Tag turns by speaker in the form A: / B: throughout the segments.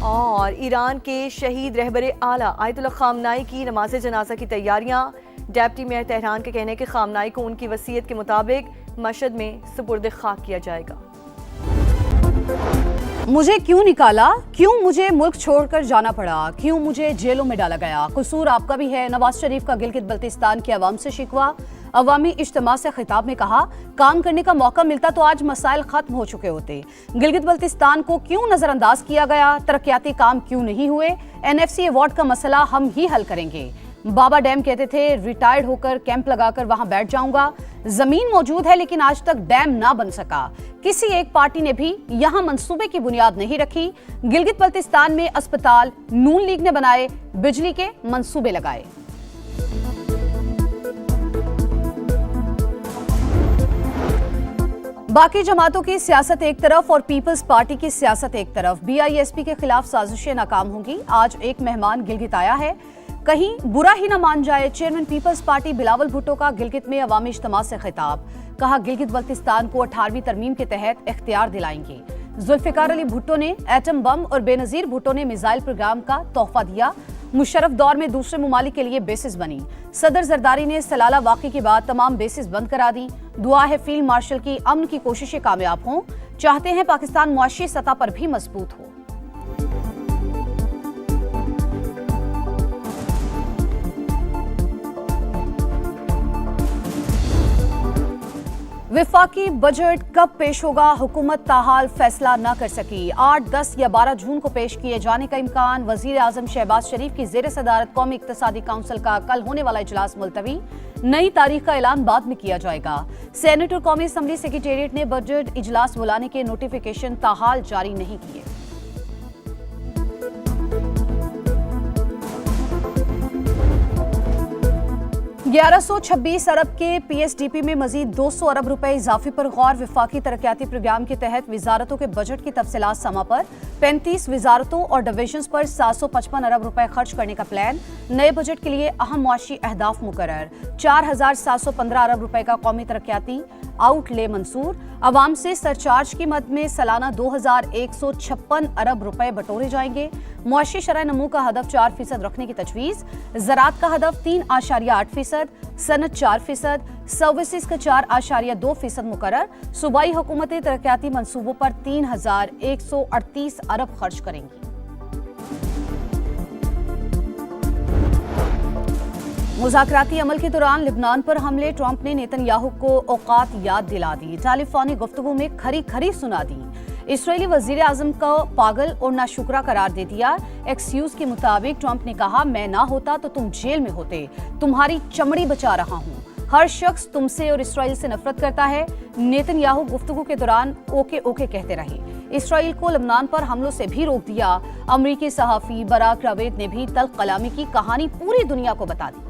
A: और ईरान के शहीद रहबर आला आयतुल्लाह खामनाई की नमाज जनाजा की तैयारियां। डेप्टी मेयर तेहरान के कहने के खामनाई को उनकी वसीयत के मुताबिक मशहद में सुपुर्द खाक किया जाएगा।
B: मुझे क्यों निकाला, क्यों मुझे मुल्क छोड़कर जाना पड़ा, क्यों मुझे जेलों में डाला गया, कसूर आपका भी है। नवाज शरीफ का गिलगित बल्तिस्तान के अवाम से शिकवा। अवामी इज्तिमा से खिताब में कहा, काम करने का मौका मिलता तो आज मसाइल खत्म हो चुके होते। गिलगित बल्तिस्तान को क्यों नजरअंदाज किया गया, तरक्याती काम क्यों नहीं हुए, एनएफसी अवार्ड का मसला हम ही हल करेंगे। बाबा डैम कहते थे रिटायर्ड होकर कैंप लगाकर वहां बैठ जाऊंगा। जमीन मौजूद है लेकिन आज तक डैम ना बन सका। किसी एक पार्टी ने भी यहां मंसूबे की बुनियाद नहीं रखी। गिलगित बल्तिस्तान में अस्पताल नून लीग ने बनाए, बिजली के मंसूबे लगाए। बाकी जमातों की सियासत एक तरफ और पीपल्स पार्टी की सियासत एक तरफ। बीआईएसपी के खिलाफ साजिशें नाकाम होंगी। आज एक मेहमान गिलगित आया है, कहीं बुरा ही न मान जाए। चेयरमैन पीपल्स पार्टी बिलावल भुट्टो का गिलगित में अवामी इज्तिमा से खिताब। कहा, गिलगित बल्तिस्तान को 18वीं तरमीम के तहत इख्तियार दिलाएंगे। जुल्फिकार अली भुट्टो ने एटम बम और बेनजीर भुट्टो ने मिसाइल प्रोग्राम का तोहफा दिया। मुशर्रफ दौर में दूसरे मुमालिक के लिए बेसिस बनी। सदर जरदारी ने सलाला वाक़े के बाद तमाम बेसिस बंद करा दी। दुआ है फील्ड मार्शल की अमन की कोशिशें कामयाब हों। चाहते हैं पाकिस्तान मुआशी सतह पर भी मजबूत हो। विफाकी बजट कब पेश होगा, हुकूमत ताहाल फैसला न कर सकी। 8, 10 या 12 जून को पेश किए जाने का इम्कान। वजीर आजम शहबाज शरीफ की जेर सदारत कौमी इक्तसादी काउंसिल का कल होने वाला इजलास मुलतवी। नई तारीख का ऐलान बाद में किया जाएगा। सेनेट और कौमी असम्बली सेक्रेटेरिएट ने बजट इजलास बुलाने के नोटिफिकेशन ताहाल जारी नहीं किए। $1126 अरब के पीएसडीपी में मजीद 200 अरब रुपए इजाफे पर गौर। विफाकी तरक्याती प्रोग्राम के तहत वजारतों के बजट की तफसीलात समा पर। 35 वजारतों और डिवीजन्स पर 755 अरब रुपए खर्च करने का प्लान। नए बजट के लिए अहम मुआशी अहदाफ मुकर्रर। 4715 अरब रुपए का कौमी तरक्याती आउटले मंसूर। अवाम से सरचार्ज की मद में सालाना 2156 अरब रुपए बटोरे जाएंगे। मुआशी शरह नमू का हदफ 4% रखने की तजवीज़। ज़राअत का हदफ 3.8%, सनत 4%, सर्विसेज का 4.2% मुकर्रर। सूबाई हुकूमतें तरक्याती मंसूबों पर 3138 अरब खर्च करेंगी। मुज़ाकराती अमल के दौरान लिबनान पर हमले। ट्रंप ने नेतन्याहू को औकात याद दिला दी। टेलीफोनिक गुफ्तगू में खरी खरी सुना दी। इसराइली वजीर आजम को पागल और नाशुक्रा करार दे दिया। एक्सक्यूज के मुताबिक ट्रंप ने कहा, मैं ना होता तो तुम जेल में होते। तुम्हारी चमड़ी बचा रहा हूं। हर शख्स तुमसे और इसराइल से नफरत करता है। नेतन्याहू गुफ्तगू के दौरान ओके ओके कहते रहे। इसराइल को लबनान पर हमलों से भी रोक दिया। अमरीकी सहाफी बराक रावेद ने भी तल्ख कलामी की कहानी पूरी दुनिया को बता दी।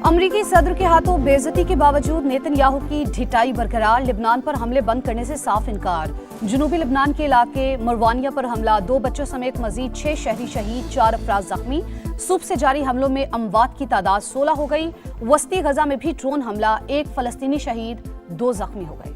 B: अमरीकी सदर के हाथों बेइज्जती के बावजूद नेतन्याहू की ढिठाई बरकरार। लिबनान पर हमले बंद करने से साफ इनकार। जनूबी लिबनान के इलाके मरवानिया पर हमला। 2 बच्चों समेत मजीद 6 शहरी शहीद, 4 अफराद जख्मी। सुबह से जारी हमलों में अमवात की तादाद 16 हो गई। वस्ती गजा में भी ड्रोन हमला। 1 फलस्तीनी शहीद, 2 जख्मी हो गए।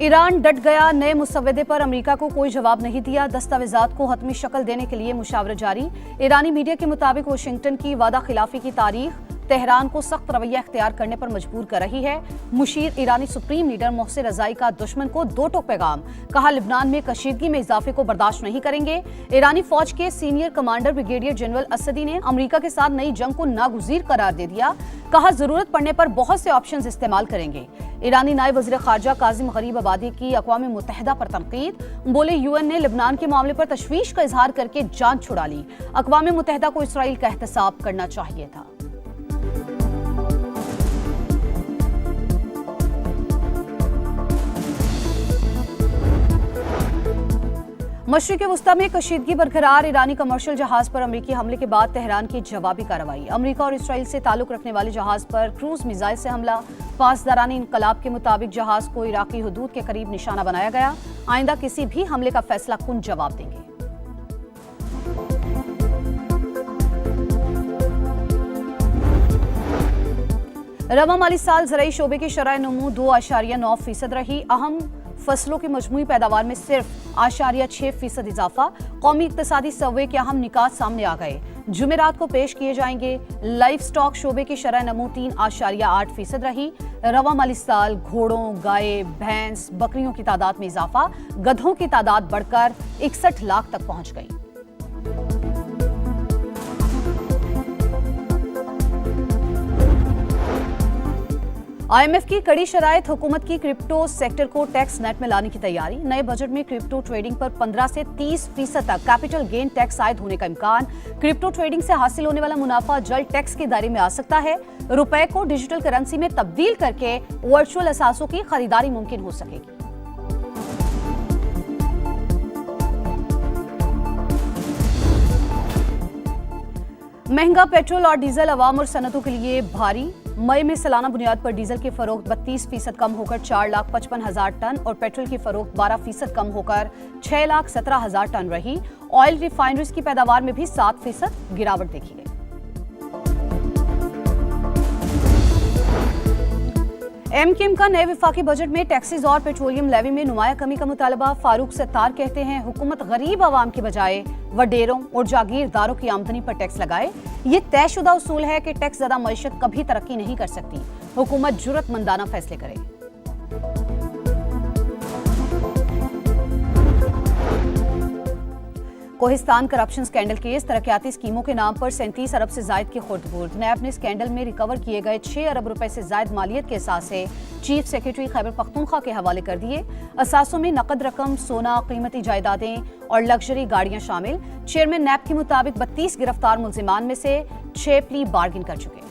B: ईरान डट गया। नए मुसव्वदे पर अमेरिका को कोई जवाब नहीं दिया। दस्तावेजात को हतमी शक्ल देने के लिए मुशावरा जारी। ईरानी मीडिया के मुताबिक वाशिंगटन की वादा खिलाफी की तारीख तेहरान को सख्त रवैया इख्तियार करने पर मजबूर कर रही है। मुशीर ईरानी सुप्रीम लीडर मोहसिन रजाई का दुश्मन को 2 टोक पैगाम। कहा, लिबनान में कशीदगी में इजाफे को बर्दाश्त नहीं करेंगे। ईरानी फौज के सीनियर कमांडर ब्रिगेडियर जनरल असदी ने अमेरिका के साथ नई जंग को नागुज़ीर करार दे दिया। कहा, जरूरत पड़ने पर बहुत से ऑप्शंस इस्तेमाल करेंगे। ईरानी नायब वज़ीर ख़ारजा काज़िम गरीब आबादी की अक़वाम मुत्तहिदा पर तनकीद। बोले, यूएन ने लिबनान के मामले पर तशवीश का इजहार करके जान छुड़ा ली। अक़वाम मुत्तहिदा को इसराइल का एहतसाब करना चाहिए था। मशरिक़ वस्ता में कशीदगी बरकरार। ईरानी कमर्शियल जहाज पर अमेरिकी हमले के बाद तेहरान की जवाबी कार्रवाई। अमेरिका और इसराइल से ताल्लुक रखने वाले जहाज पर क्रूज मिसाइल से हमला। पासदारानी इनकलाब के मुताबिक जहाज को इराकी हुदूद के करीब निशाना बनाया गया। आइंदा किसी भी हमले का फैसला कुन जवाब देंगे। रवा माली साल ज़राई शोबे की शरह नमू 2.9% रही। अहम फसलों की मजमूई पैदावार में सिर्फ 6% इजाफा। कौमी इक्तिसादी सर्वे के अहम निकात सामने आ गए। जुमेरात को पेश किए जाएंगे। लाइफ स्टॉक शोबे की शरह नमू 3.8% रही। रवा माली साल घोड़ों, गाय, भैंस, बकरियों की तादाद में इजाफा। गधों की तादाद बढ़कर 61 लाख तक पहुंच गई। IMF की कड़ी शराइत, हुकूमत की क्रिप्टो सेक्टर को टैक्स नेट में लाने की तैयारी। नए बजट में क्रिप्टो ट्रेडिंग पर 15 से 30% तक कैपिटल गेन टैक्स आयद होने का इम्कान। क्रिप्टो ट्रेडिंग से हासिल होने वाला मुनाफा जल्द टैक्स के दायरे में आ सकता है। रुपए को डिजिटल करेंसी में तब्दील करके वर्चुअल असासों की खरीदारी मुमकिन हो सकेगी। महंगा पेट्रोल और डीजल अवाम और सनतों के लिए भारी। मई में सालाना बुनियाद पर डीजल की फरोख्त 32% कम होकर 4,55,000 टन और पेट्रोल की फरोख्त 12% कम होकर 6,17,000 टन रही। ऑयल रिफाइनरीज की पैदावार में भी 7% गिरावट देखी गई। एमकेएम का नए विफाकी बजट में टैक्सेस और पेट्रोलियम लेवी में नुमाया कमी का मुतालबा। फारूक सत्तार कहते हैं हुकूमत गरीब आवाम की बजाय वडेरों और जागीरदारों की आमदनी पर टैक्स लगाए। ये तयशुदा उसूल है कि टैक्स ज़्यादा मईशत कभी तरक्की नहीं कर सकती। हुकूमत जुर्रतमंदाना फैसले करे। कोहिस्तान करप्शन स्कैंडल केस, तरक्याती स्कीमों के नाम पर 37 अरब से जायद की खुर्द-बुर्द। नैब ने स्कैंडल में रिकवर किए गए 6 अरब रुपए से जायद मालियत के असासे चीफ सेक्रेटरी खैबर पख्तूनख्वा के हवाले कर दिए। असासों में नकद रकम, सोना, कीमती जायदादें और लग्जरी गाड़ियां शामिल। चेयरमैन नैब के मुताबिक 32 गिरफ्तार मुल्जिमान में से 6 प्ली बार्गिन कर चुके।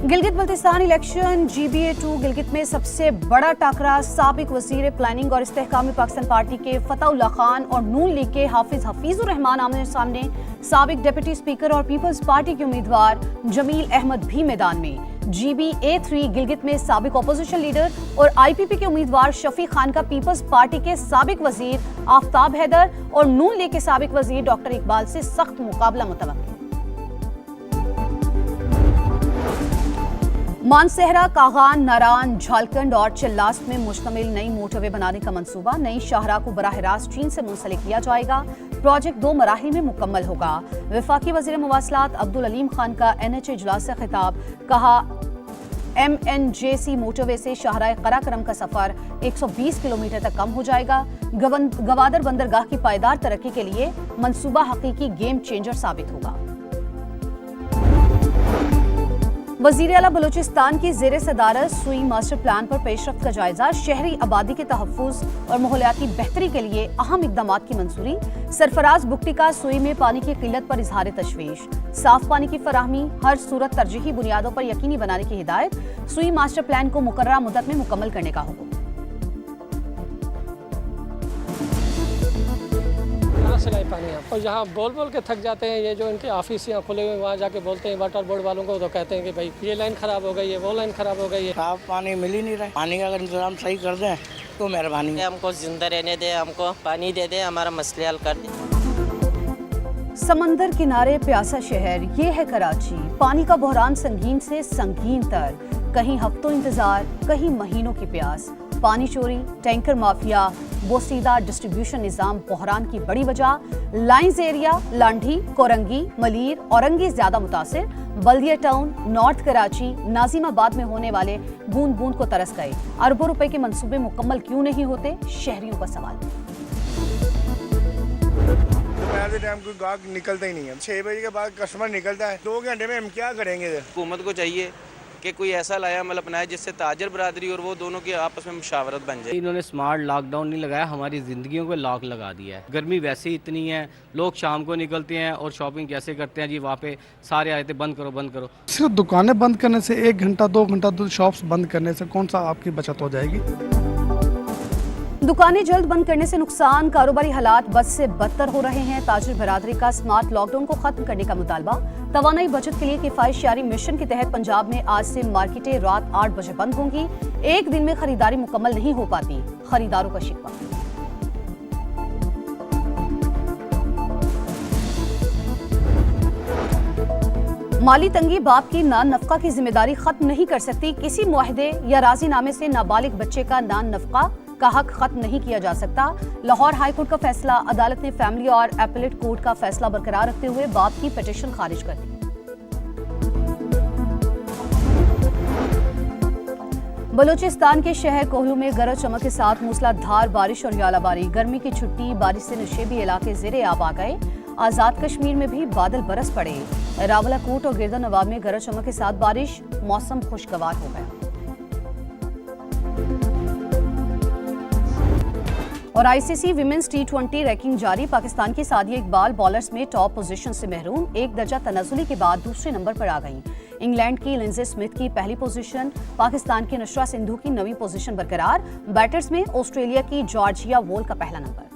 B: गिलगित बल्तिस्तान इलेक्शन GBA2 गिलगित में सबसे बड़ा टाकरा साबिक वजीर प्लानिंग और इस्तेहकाम पाकिस्तान पार्टी के फतहुल्लाह खान और नून लीग के हाफिज हफीजुर रहमान आमने सामने। साबिक डिप्टी स्पीकर और पीपल्स पार्टी के उम्मीदवार जमील अहमद भी मैदान में। GBA3 गिलगित में साबिक अपोजिशन लीडर और IPP के उम्मीदवार शफी खान का पीपल्स पार्टी के साबिक वजीर आफ्ताब हैदर और नून लीग के साबिक वजीर डॉक्टर इकबाल से सख्त मुकाबला मुतवक्किल। मानसहरा, कागान, नारान, झालकंड और चिल्लास में मुश्तमिल नई मोटरवे बनाने का मंसूबा। नई शाहराह को बराह रास्त चीन से मुंसलिक किया जाएगा। प्रोजेक्ट 2 मराहिल में मुकम्मल होगा। वफाकी वज़ीर मवासलात अब्दुल अलीम खान का NH इजलास से खिताब। कहा MNJC मोटरवे से शाहराह कराकरम का सफर 120 किलोमीटर तक कम हो जाएगा। गवादर बंदरगाह की पायदार तरक्की के लिए मंसूबा हकीकी गेम चेंजर साबित होगा। वज़ीर आला बलूचिस्तान की ज़ेरे सदारत सुई मास्टर प्लान पर पेशरफ्त का जायजा। शहरी आबादी के तहफ़्फ़ुज़ और माहौलियाती बेहतरी के लिए अहम इक़दामात की मंजूरी। सरफराज बुगटी का सुई में पानी की किल्लत पर इजहार तशवीश। साफ पानी की फराहमी हर सूरत तरजीही बुनियादों पर यकीनी बनाने की हिदायत। सुई मास्टर प्लान को मुकर्ररा मुद्दत में मुकम्मल करने का हुक्म।
C: सिलाई पानी है और यहाँ बोल बोल के थक जाते हैं। ये जो इनके ऑफिस यहाँ खुले हुए वहाँ जाके बोलते हैं वाटर बोर्ड वालों को, तो कहते हैं कि भाई ये लाइन खराब हो गई है, वो लाइन खराब हो गई है।
D: साफ पानी मिल ही नहीं रहा है। पानी का अगर इंतजाम सही कर दें तो मेहरबानी है।
E: हमको जिंदा रहने दे, हमको पानी दे दे, हमारा मसले हल कर दे।
B: समंदर किनारे प्यासा शहर ये है कराची। पानी का बहरान संगीन से संगीन तर। कहीं हफ्तों इंतजार, कहीं महीनों की प्यास। पानी चोरी, टैंकर माफिया, बोसीदा डिस्ट्रीब्यूशन निजाम बहरान की बड़ी वजह। लाइंस एरिया, लांढी, कोरंगी, मलीर, औरंगी ज्यादा मुतासिर। बल्दिया टाउन, नॉर्थ कराची, नाजिमाबाद में होने वाले बूंद बूंद को तरस गए। अरबों रुपए के मंसूबे मुकम्मल क्यों नहीं होते, शहरियों का सवाल।
F: दोपहर के टाइम कोई गाहक निकलता ही नहीं है। 6 बजे के बाद कस्टमर निकलता है। 2 घंटे में हम क्या करेंगे?
G: हुकूमत को चाहिए कि कोई ऐसा लाया अमल अपनाए जिससे ताजर बरादरी और वो दोनों की आपस में मुशावरत बन जाए।
H: इन्होंने स्मार्ट लॉकडाउन नहीं लगाया, हमारी ज़िंदगियों को लॉक लगा दिया है। गर्मी वैसे ही इतनी है, लोग शाम को निकलते हैं और शॉपिंग कैसे करते हैं जी, वहाँ पे सारे आए थे बंद करो बंद करो।
I: सिर्फ दुकानें बंद करने से 1 घंटा 2 घंटा शॉप्स बंद करने से कौन सा आपकी बचत हो जाएगी?
B: दुकानें जल्द बंद करने से नुकसान, कारोबारी हालात बद से बदतर हो रहे हैं। ताजिर बरादरी का स्मार्ट लॉकडाउन को खत्म करने का मुतालबा। तवानाई बचत के लिए किफायत-शारी मिशन के तहत पंजाब में आज से मार्केटें रात 8 बजे बंद होंगी। एक दिन में खरीदारी मुकम्मल नहीं हो पाती, खरीदारों का शिकवा। माली तंगी बाप की नान नफका की जिम्मेदारी खत्म नहीं कर सकती। किसी मुआहदे या राजीनामे से नाबालिग बच्चे का नान नफका का हक खत्म नहीं किया जा सकता। लाहौर हाई कोर्ट का फैसला। अदालत ने फैमिली और एपलेट कोर्ट का फैसला बरकरार रखते हुए बाप की पिटीशन खारिज कर दी। बलूचिस्तान के शहर कोहलू में गरज चमक के साथ मूसलाधार बारिश और यालाबारी। गर्मी की छुट्टी, बारिश से नशेबी इलाके ज़ेरे आब आ गए। आज़ाद कश्मीर में भी बादल बरस पड़े। रावलाकोट और गिरदा नवाब में गरज चमक के साथ बारिश, मौसम खुशगवार हो गया। और आईसीसी विमेंस T20 रैंकिंग जारी। पाकिस्तान की सादिया इकबाल बॉलर्स में टॉप पोजीशन से महरूम। एक दर्जा तनाजुली के बाद दूसरे नंबर पर आ गईं। इंग्लैंड की लिंडसे स्मिथ की पहली पोजीशन, पाकिस्तान की नुसरा सिंधु की 9वीं पोजीशन बरकरार। बैटर्स में ऑस्ट्रेलिया की जॉर्जिया वॉल का पहला नंबर।